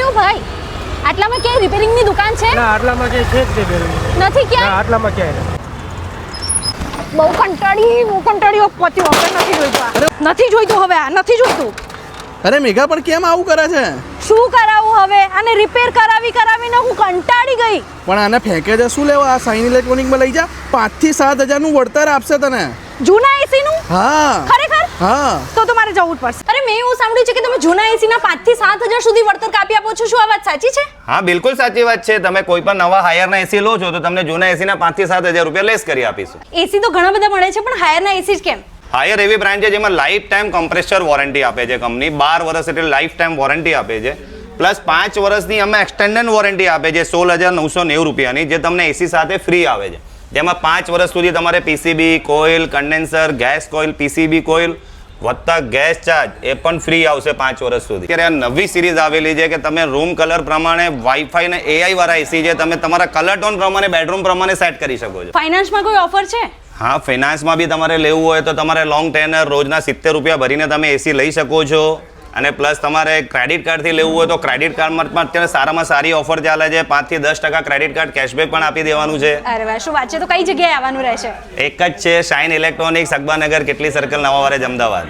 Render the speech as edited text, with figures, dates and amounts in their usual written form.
કેવું ભાઈ? આટલામાં ક્યાંય રિપેરિંગની દુકાન છે? ના આટલામાં ક્યાંય છે જ નહીં બેન. નથી ના ક્યાંય? આટલામાં ક્યાંય નહીં. બહુ કંટાળી પત્યું હવે નથી જોઈતું. નથી જોઈતું હવે આ નથી જોઈતું. અરે મેઘા પણ કેમ આવું કરે છે? શું કરાવું હવે? આને રિપેર કરાવીને હું કંટાળી ગઈ. પણ આને ફેંકે છે શું લેવા? આ સાઈન ઇલેક્ટ્રોનિકમાં લઈ જા, 5 થી 7 હજારનું વળતર આપશે તને. જૂના એસી નું? હા ખરેખર? હા. તો મારે જવું જ પડશે. અરે મેં એવું સાંભળ્યું છે કે તમે જૂના એસી ના 5 થી 7 હજાર સુધી વળતર કાપી આપો છો. શું આ વાત સાચી છે? હા બિલકુલ સાચી વાત છે. તમે કોઈ પણ નવા હાયરના એસી લો છો તો તમને જૂના એસીના 5 થી 7 હજાર રૂપિયા લેસ કરી આપીશું. એસી તો ઘણા બધા મળે છે પણ હાયરના એસી જ કેમ? હાયર એવી બ્રાન્ડ છે જેમાં લાઈફ ટાઈમ કમ્પ્રેસર વોરંટી આપે છે કંપની. 12 વર્ષ એટલે લાઈફ ટાઈમ વોરંટી આપે છે. પ્લસ 5 વર્ષની અમે એક્સટેન્ડેડ વોરંટી આપે છે 16,990 રૂપિયાની, જે તમને એસી સાથે ફ્રી આવે છે. જેમાં 5 વર્ષ સુધી તમારે PCB coil, condenser, gas coil, PCB coil વત્તા ગેસ ચાર્જ એ પણ ફ્રી આવશે 5 વર્ષ સુધી. અત્યારે આ નવી સિરીઝ આવેલી છે કે તમે રૂમ કલર પ્રમાણે વાઈફાઈ ને એઆઈ વાળા એસી છે, તમે તમારા કલર ટોન પ્રમાણે બેડરૂમ પ્રમાણે સેટ કરી શકો છો. ફાઇનાન્સમાં કોઈ ઓફર છે? હા ફાઇનાન્સમાં બી તમારે લેવું હોય તો તમારે લોંગ ટેનર રોજના 70 રૂપિયા ભરીને તમે એસી લઈ શકો છો. અને પ્લસ તમારે ક્રેડિટ કાર્ડથી લેવું હોય તો ક્રેડિટ કાર્ડમાં પણ અત્યારે સારામાં સારી ઓફર ચાલે છે. 5 થી 10% ક્રેડિટ કાર્ડ કેશબેક પણ આપી દેવાનું છે. અરે વાહ, શું વાત છે. તો કઈ જગ્યાએ આવવાનું રહેશે? એક જ છે શાઇન ઇલેક્ટ્રોનિક્સ, અકબરનગર, કેટલી સર્કલ, નવા વારેજ, અમદાવાદ.